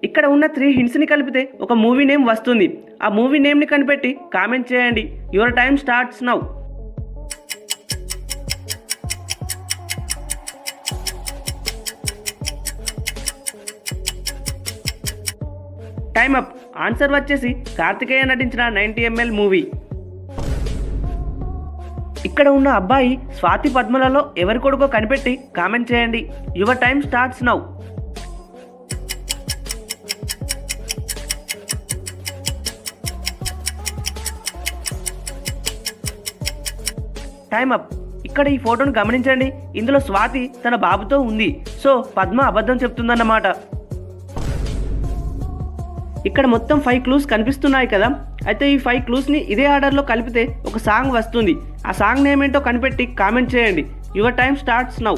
ఇక్కడ ఉన్న 3 హింట్స్ని కలిపితే ఒక మూవీ నేమ్ వస్తుంది. ఆ మూవీ నేమ్ని కనిపెట్టి కామెంట్ చేయండి. Your time starts now. Time up. Answer వచ్చేసి కార్తికేయ నటించిన 90 ml మూవీ. ఇక్కడ ఉన్న అబ్బాయి స్వాతి పద్మలలో ఎవరి కొడుకో కనిపెట్టి కామెంట్ చేయండి. Your time starts now. Time up. ఇక్కడ ఈ ఫోటోను గమనించండి. ఇందులో స్వాతి తన బాబుతో ఉంది. సో పద్మ అబద్ధం చెప్తుందన్నమాట. ఇక్కడ మొత్తం 5 క్లూస్ కనిపిస్తున్నాయి కదా. అయితే ఈ 5 క్లూస్ని ఇదే ఆర్డర్లో కలిపితే ఒక సాంగ్ వస్తుంది. ఆ సాంగ్ నేమ్ ఏంటో కనిపెట్టి కామెంట్ చేయండి. Your time starts now.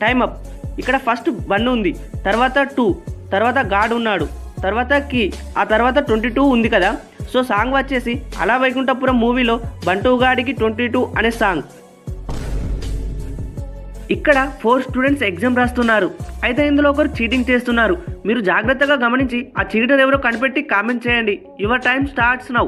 Time up. ఇక్కడ ఫస్ట్ 1 ఉంది, తర్వాత 2, తర్వాత గాడ్ ఉన్నాడు, తర్వాత కీ, ఆ తర్వాత 22 ఉంది కదా. సో సాంగ్ వచ్చేసి అలా వైకుంఠపురం మూవీలో బంటు గాడికి 22 అనే సాంగ్. ఇక్కడ 4 స్టూడెంట్స్ ఎగ్జామ్ రాస్తున్నారు. అయితే ఇందులో ఒకరు చీటింగ్ చేస్తున్నారు. మీరు జాగ్రత్తగా గమనించి ఆ చీటర్ ఎవరో కనిపెట్టి కామెంట్ చేయండి. Your time starts now.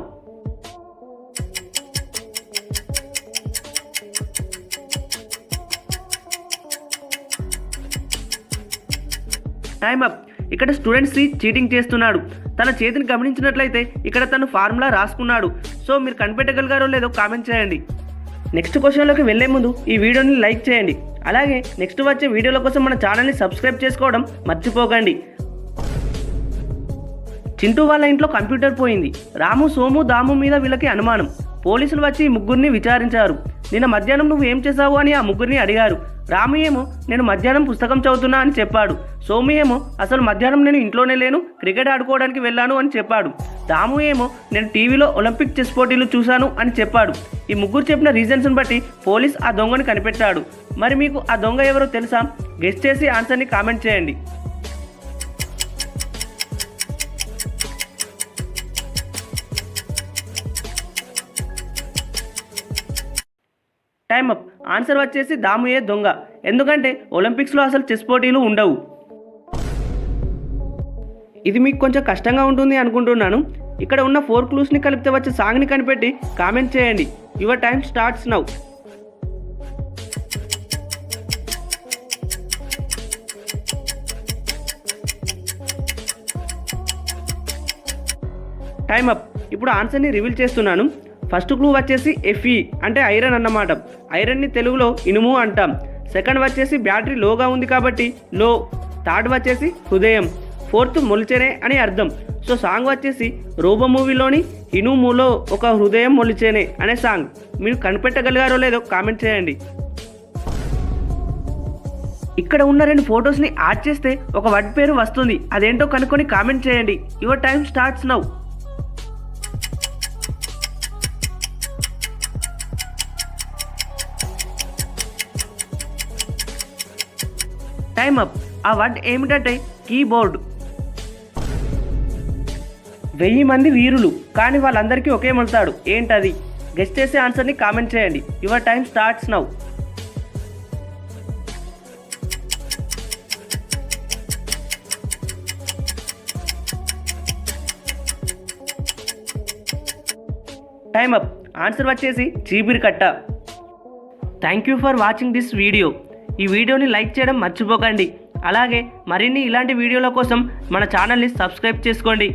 Time up. ఇక్కడ స్టూడెంట్స్ చీటింగ్ చేస్తున్నాడు. తన చేతిని గమనించినట్లయితే ఇక్కడ తను ఫార్ములా రాసుకున్నాడు. సో మీరు కనిపెట్టగలిగారో లేదో కామెంట్ చేయండి. నెక్స్ట్ క్వశ్చన్లోకి వెళ్లే ముందు ఈ వీడియోని లైక్ చేయండి. అలాగే నెక్స్ట్ వచ్చే వీడియోల కోసం మన ఛానల్ని సబ్స్క్రైబ్ చేసుకోవడం మర్చిపోకండి. చింటూ వాళ్ళ ఇంట్లో కంప్యూటర్ పోయింది. రాము, సోము, దాము మీద వీళ్ళకి అనుమానం. పోలీసులు వచ్చి ఈ ముగ్గురిని విచారించారు. నిన్న మధ్యాహ్నం నువ్వు ఏం చేసావు అని ఆ ముగ్గురిని అడిగారు. రాము ఏమో నేను మధ్యాహ్నం పుస్తకం చదువుతున్నా అని చెప్పాడు. సోము ఏమో అసలు మధ్యాహ్నం నేను ఇంట్లోనే లేను, క్రికెట్ ఆడుకోవడానికి వెళ్ళాను అని చెప్పాడు. దాము ఏమో నేను టీవీలో ఒలింపిక్ చెస్ పోటీలు చూశాను అని చెప్పాడు. ఈ ముగ్గురు చెప్పిన రీజన్స్ని బట్టి పోలీస్ ఆ దొంగని కనిపెట్టాడు. మరి మీకు ఆ దొంగ ఎవరో తెలుసా? గెస్ చేసి ఆన్సర్ని కామెంట్ చేయండి. Time up. ఆన్సర్ వచ్చేసి దాముయే దొంగ. ఎందుకంటే ఒలింపిక్స్లో అసలు చెస్ పోటీలు ఉండవు. ఇది మీకు కొంచెం కష్టంగా ఉంటుంది అనుకుంటున్నాను. ఇక్కడ ఉన్న 4 క్లూస్ని కలిపితే వచ్చే సాంగ్ని కనిపెట్టి కామెంట్ చేయండి. Your time starts now. Time up. ఇప్పుడు ఆన్సర్ని రివీల్ చేస్తున్నాను. ఫస్ట్ క్లూ వచ్చేసి ఎఫ్ఈ అంటే ఐరన్ అన్నమాట. ఐరన్ని తెలుగులో ఇనుము అంటాం. సెకండ్ వచ్చేసి బ్యాటరీ లోగా ఉంది కాబట్టి లో. థర్డ్ వచ్చేసి హృదయం. ఫోర్త్ మొలిచెనే అని అర్థం. సో సాంగ్ వచ్చేసి రోబో మూవీలోని ఇనుములో ఒక హృదయం మొలిచెనే అనే సాంగ్. మీరు కనిపెట్టగలిగారో లేదో కామెంట్ చేయండి. ఇక్కడ ఉన్న 2 ఫొటోస్ని యాడ్ చేస్తే ఒక వర్డ్ పేరు వస్తుంది. అదేంటో కనుక్కొని కామెంట్ చేయండి. Your time starts now. Time up. ఆ వర్డ్ ఏమిటంటే కీబోర్డ్. 1000 మంది వీరులు, కానీ వాళ్ళందరికీ ఒకే మొలతాడు. ఏంటది? గెస్ట్ చేసే ఆన్సర్ని కామెంట్ చేయండి. Your time starts now. Time up. Answer వచ్చేసి చీపిరి కట్ట. Thank you for watching this video. ఈ వీడియోని లైక్ చేయడం మర్చిపోకండి. అలాగే మరిన్ని ఇలాంటి వీడియోల కోసం మన ఛానల్ని సబ్స్క్రైబ్ చేసుకోండి.